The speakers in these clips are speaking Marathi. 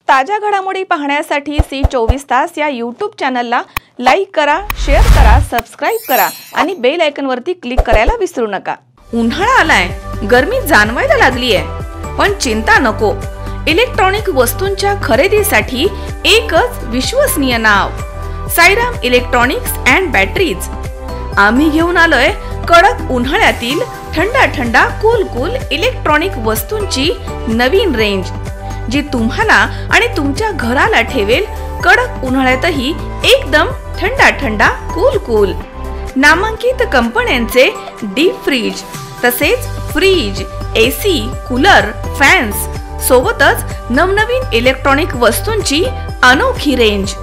ताज्या घडामोडी पाहण्यासाठी सी24 तास या यूट्यूब चॅनलला लाईक करा, शेअर करा, सबस्क्राइब करा आणि बेल आयकॉनवरती क्लिक करायला विसरू नका। उन्हाळा आलाय, गरमी जाणवायला लागली आहे, पण चिंता नको। इलेक्ट्रॉनिक वस्तूंच्या खरेदीसाठी एकच विश्वसनीय नाव, साईराम इलेक्ट्रॉनिक्स अँड बॅटरीज। आम्ही घेऊन आलोय कडक उन्हाळ्यातील थंडा थंडा कूल इलेक्ट्रॉनिक वस्तूंची नवीन रेंज, जी तुम्हाला आणि तुमच्या घराला ठेवेल कडक उन्हाळ्यातही एकदम थंडा थंडा कूल। नामांकित कंपन्यांचे डीप फ्रीज, तसेच फ्रीज, एसी, कूलर, फॅन्स सोबतच नवनवीन इलेक्ट्रॉनिक वस्तूंची अनोखी रेंज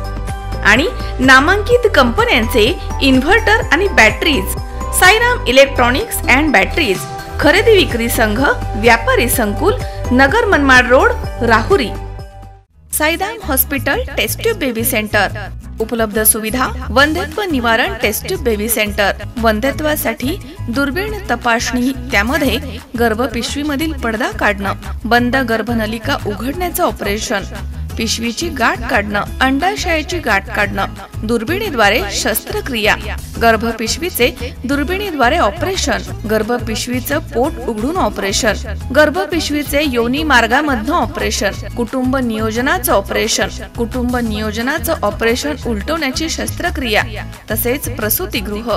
आणि नामांकित कंपन्यांचे इन्व्हर्टर आणि batteries. Sairam electronics and batteries, खरेदी विक्री संघ, व्यापारी संकुल, Nagar Manmad road, Rahuri. Sairam hospital test tube baby centre. उपलब्ध सुविधा: वंध्यत्व निवारण टेस्ट ट्यूब बेबी सेंटर, वंध्यत्वासाठी दुर्बीण तपासणी, त्यामध्ये गर्भपिशवीमधील पडदा काढणं, बंद गर्भनलिका उघडण्याचं ऑपरेशन, पिशवीची गाठ काढणं, अंडाशयाची गाठ काढणं, दुर्बिणीद्वारे शस्त्रक्रिया, गर्भपिशवीचे दुर्बिणीद्वारे ऑपरेशन, गर्भपिशवीचं पोट उघडून ऑपरेशन, गर्भपिशवीचे योनी मार्गामधनं ऑपरेशन, कुटुंब नियोजनाचं ऑपरेशन, कुटुंब नियोजनाचं ऑपरेशन उलटवण्याची शस्त्रक्रिया, तसेच प्रसूतिगृह।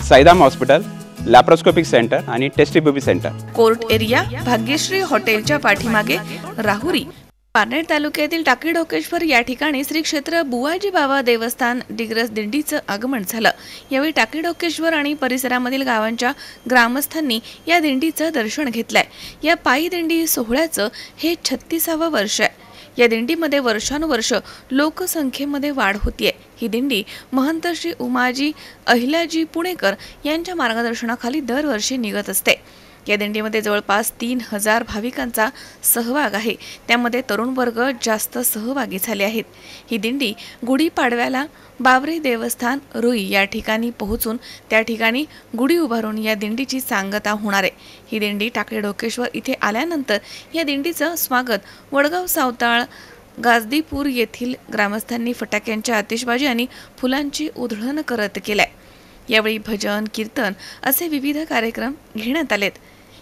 साईराम हॉस्पिटल लॅप्रोस्कोपिक सेंटर आणि test baby centre, court area, Bhagyashree हॉटेलच्या पाठीमागे, राहुरी। पारनेर तालुक्यातील टाकीडोकेश्वर या ठिकाणी श्री क्षेत्र बुवाजी बाबा देवस्थान डिग्रस दिंडीचं आगमन झालं। यावेळी टाकीडोकेश्वर आणि परिसरामधील गावांच्या ग्रामस्थांनी या दिंडीचं दर्शन घेतलंय। या पायी दिंडी सोहळ्याचं हे 36वं वर्ष आहे। या दिंडीमध्ये वर्षानुवर्ष लोकसंख्येमध्ये वाढ होतीये। ही दिंडी महंत श्री उमाजी अहिल्याजी पुणेकर यांच्या मार्गदर्शनाखाली दरवर्षी निघत असते। या दिंडीमध्ये जवळपास 3000 भाविकांचा सहभाग आहे, त्यामध्ये तरुण वर्ग जास्त सहभागी झाले आहेत। ही दिंडी गुढीपाडव्याला बाबरी देवस्थान रुई या ठिकाणी पोहोचून त्या ठिकाणी गुढी उभारून या दिंडीची सांगता होणार आहे। ही दिंडी टाकीडोकेश्वर इथे आल्यानंतर या दिंडीचं स्वागत वडगाव सावताळ गाजदीपूर येथील ग्रामस्थांनी फटाक्यांच्या आतिषबाजी आणि फुलांची उधळण करत केलाय। यावेळी भजन, कीर्तन असे विविध कार्यक्रम घेण्यात आलेत।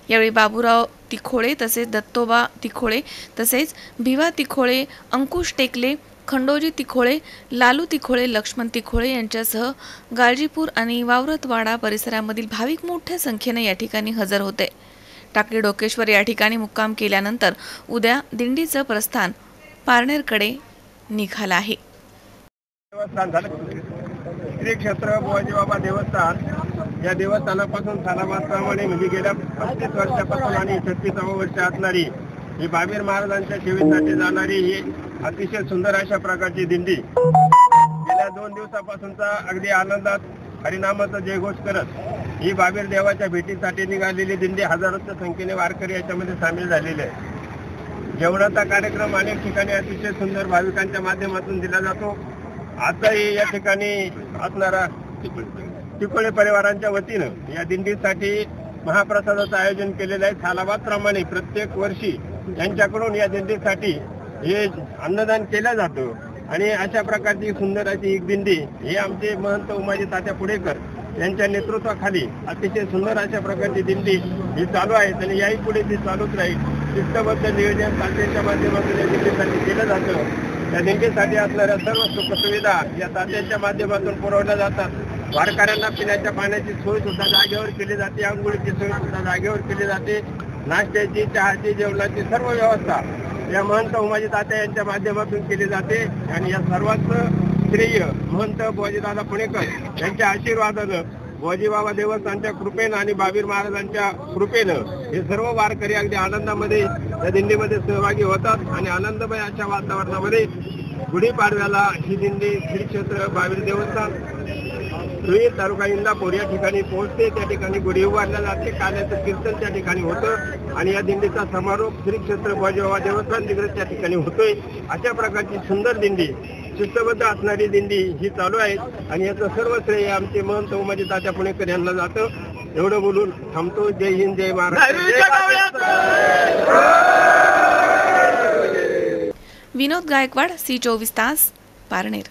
यावेळी बाबूराव तिखोळे, तसेच दत्तोबा तिखोळे, तसेच भिवा तिखोळे, अंकुश टेकले, खंडोजी तिखोळे, लालू तिखोळे, लक्ष्मण तिखोळे यांच्यासह गालजीपूर आणि वावरतवाडा परिसरामधील भाविक मोठ्या संख्येने या ठिकाणी हजर होते। टाकीडोकेश्वर या ठिकाणी मुक्काम केल्यानंतर उद्या दिंडीचं प्रस्थान पारनेरकडे निघालं आहे। श्री क्षेत्र बुवाजी बाबा देवस्थान या देवस्थानापासून सालाबादप्रमाणे म्हणजे गेल्या 35 वर्षापासून आणि 36वे वर्ष असणारी ही बाबीर महाराजांच्या सेवेसाठी जाणारी ही अतिशय सुंदर अशा प्रकारची दिंडी गेल्या 2 दिवसापासूनचा अगदी आनंदात हरिनामाचा जयघोष करत ही बाबीर देवाच्या भेटीसाठी निघालेली दिंडी हजारोच्या संख्येने वारकरी याच्यामध्ये सामील झालेले आहे। जेवणाचा कार्यक्रम अनेक ठिकाणी अतिशय सुंदर भाविकांच्या माध्यमातून दिला जातो। आजही या ठिकाणी असणारा तिकोळे परिवारांच्या वतीनं या दिंडीसाठी महाप्रसादाचं आयोजन केलेलं आहे। सालाबादप्रमाणे प्रत्येक वर्षी यांच्याकडून या दिंडीसाठी हे अन्नदान केलं जातं आणि अशा प्रकारची सुंदर अशी एक दिंडी हे आमचे महंत उमाजी तात्या पुणेकर यांच्या नेतृत्वाखाली अतिशय सुंदर अशा प्रकारची दिंडी ही चालू आहे आणि याही पुढे ती चालूच राहील। शिस्तबद्ध नियोजन तात्याच्या माध्यमातून या दिंडीसाठी केलं जातं। या दिंडीसाठी असणाऱ्या सर्व सुखसुविधा या तात्यांच्या माध्यमातून पुरवल्या जातात। वारकऱ्यांना पिण्याच्या पाण्याची सोय सुद्धा जागेवर केली जाते, आंघोळीची सोय सुद्धा जागेवर केली जाते, नाश्त्याची, चहाची, जेवणाची सर्व व्यवस्था या महंत उमाजी तात्या यांच्या माध्यमातून केली जाते आणि या सर्वांचं श्रेय महंत बुवाजीदादा पुणेकर यांच्या आशीर्वादानं, बुवाजी बाबा देवस्थानच्या कृपेनं आणि बाबीर महाराजांच्या कृपेनं हे सर्व वारकरी अगदी आनंदामध्ये या दिंडीमध्ये सहभागी होतात आणि आनंदमय अशा वातावरणामध्ये गुढीपाडव्याला ही दिंडी श्री क्षेत्र बाबीर देवस्थान रुई तालुका इंदापूर या ठिकाणी पोहोचते। त्या ठिकाणी गुढी उभारल्या जाते, काल्याचं कीर्तन त्या ठिकाणी होतं आणि या दिंडीचा समारोप श्री क्षेत्र बुवाजी बाबा देवस्थान दिग्रस त्या ठिकाणी होतोय। अशा प्रकारची सुंदर दिंडी, शिस्तबद्ध असणारी दिंडी ही चालू आहे आणि याचं सर्व श्रेय आमचे महंत उमाजी तात्या पुणेकर यांना जातं। एवढं बोलून थांबतो। जय हिंद, जय महाराष्ट्र। विनोद गायकवाड, सी 24 तास, पारनेर.